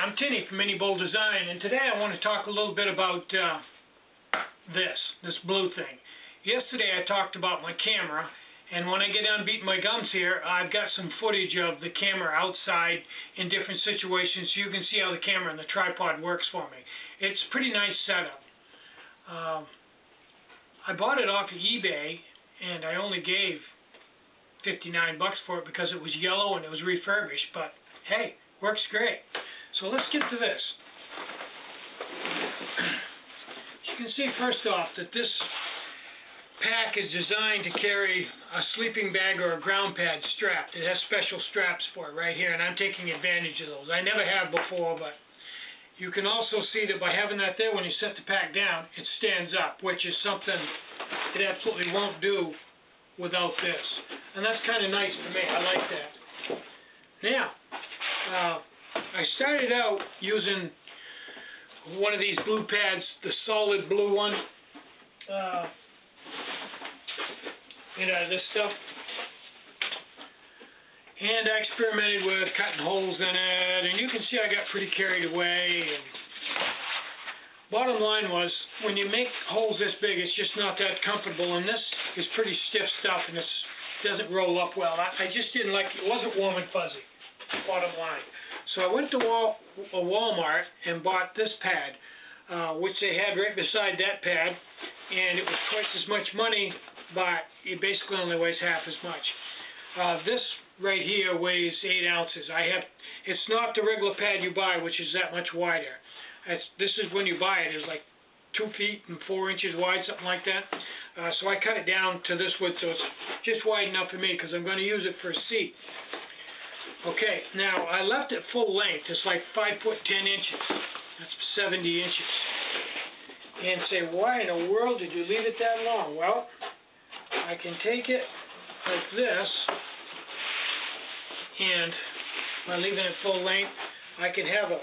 I'm Tinny from minibulldesign, and today I want to talk a little bit about this blue thing. Yesterday I talked about my camera, and when I get done beating my gums here, I've got some footage of the camera outside in different situations, so you can see how the camera and the tripod works for me. It's a pretty nice setup. I bought it off of eBay, and I only gave $59 for it because it was yellow and it was refurbished, but hey, works great. So let's get to this. You can see first off that this pack is designed to carry a sleeping bag or a ground pad strapped. It has special straps for it right here, and I'm taking advantage of those. I never have before, but you can also see that by having that there, when you set the pack down, it stands up, which is something it absolutely won't do without this. And that's kind of nice to me. I like that. Now, I started out using one of these blue pads, the solid blue one, this stuff, and I experimented with cutting holes in it, and you can see I got pretty carried away. And bottom line was, when you make holes this big, it's just not that comfortable, and this is pretty stiff stuff, and it doesn't roll up well. I just didn't like it. It wasn't warm and fuzzy, bottom line. So I went to Walmart and bought this pad, which they had right beside that pad, and it was twice as much money, but it basically only weighs half as much. This right here weighs 8 ounces. It's not the regular pad you buy, which is that much wider. This is when you buy it, it's like 2 feet and 4 inches wide, something like that. So I cut it down to this width, so it's just wide enough for me because I'm going to use it for a seat. Okay, now I left it full length. It's like 5 foot 10 inches. That's 70 inches. And say, why in the world did you leave it that long? Well, I can take it like this, and by leaving it full length, I can have a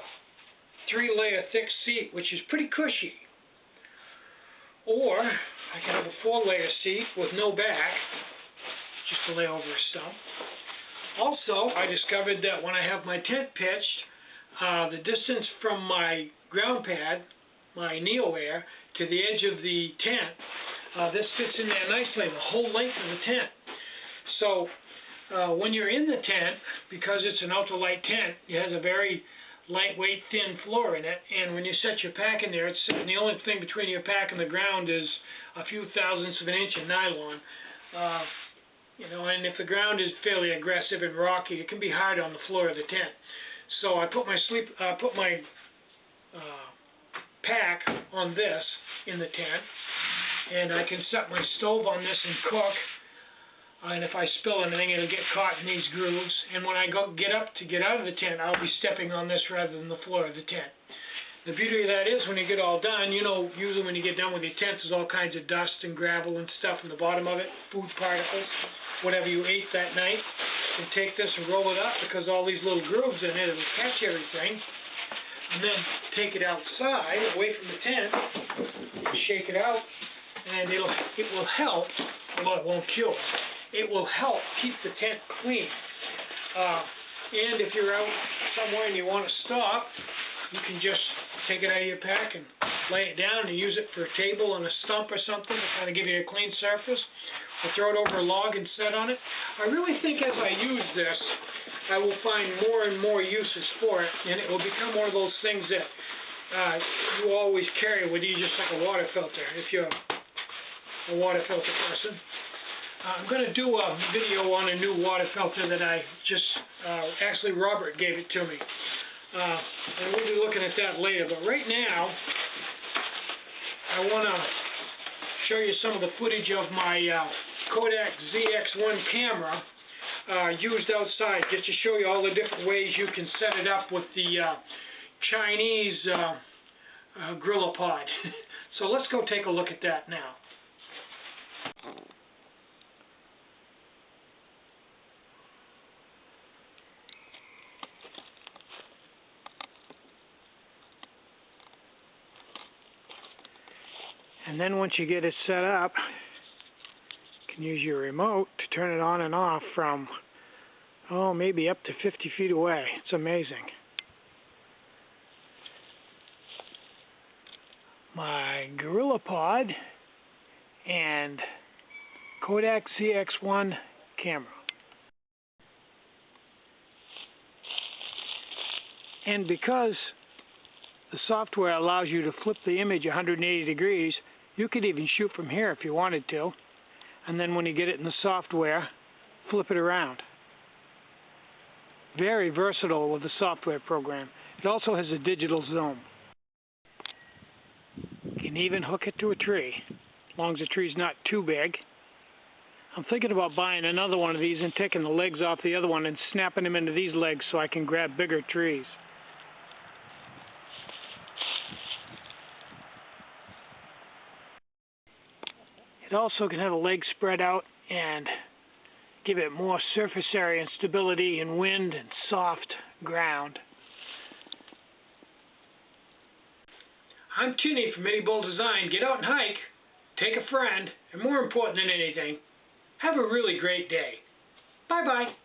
3-layer thick seat, which is pretty cushy. Or I can have a 4-layer seat with no back, just to lay over a stump. Also, I discovered that when I have my tent pitched, the distance from my ground pad, my Neo-Air, to the edge of the tent, this fits in there nicely, the whole length of the tent. So when you're in the tent, because it's an ultralight tent, it has a very lightweight, thin floor in it, and when you set your pack in there, it's sitting, the only thing between your pack and the ground is a few thousandths of an inch of nylon. And if the ground is fairly aggressive and rocky, it can be hard on the floor of the tent. So I put my pack on this in the tent, and I can set my stove on this and cook. And if I spill anything, it'll get caught in these grooves. And when I get out of the tent, I'll be stepping on this rather than the floor of the tent. The beauty of that is, when you get all done, usually when you get done with your tent, there's all kinds of dust and gravel and stuff in the bottom of it, food particles, whatever you ate that night. And take this and roll it up, because all these little grooves in it, it'll catch everything. And then take it outside, away from the tent, shake it out, and it will help, well, it won't cure. It will help keep the tent clean. And if you're out somewhere and you want to stop, you can just take it out of your pack and lay it down and use it for a table on a stump or something to kind of give you a clean surface. Or throw it over a log and set on it. I really think as I use this, I will find more and more uses for it, and it will become one of those things that you always carry with you, just like a water filter, if you're a water filter person. I'm going to do a video on a new water filter that I just, actually Robert gave it to me. And we'll be looking at that later. But right now, I want to show you some of the footage of my Kodak ZX1 camera used outside, just to show you all the different ways you can set it up with the Chinese GorillaPod. So let's go take a look at that now. And then once you get it set up, you can use your remote to turn it on and off from, maybe up to 50 feet away. It's amazing. my GorillaPod and Kodak ZX1 camera. And because the software allows you to flip the image 180 degrees, you could even shoot from here if you wanted to. And then when you get it in the software, flip it around. Very versatile with the software program. It also has a digital zoom. You can even hook it to a tree, as long as the tree's not too big. I'm thinking about buying another one of these and taking the legs off the other one and snapping them into these legs so I can grab bigger trees. It also can have a leg spread out and give it more surface area and stability in wind and soft ground. I'm Tinny from minibulldesign. Get out and hike, take a friend, and more important than anything, have a really great day. Bye-bye.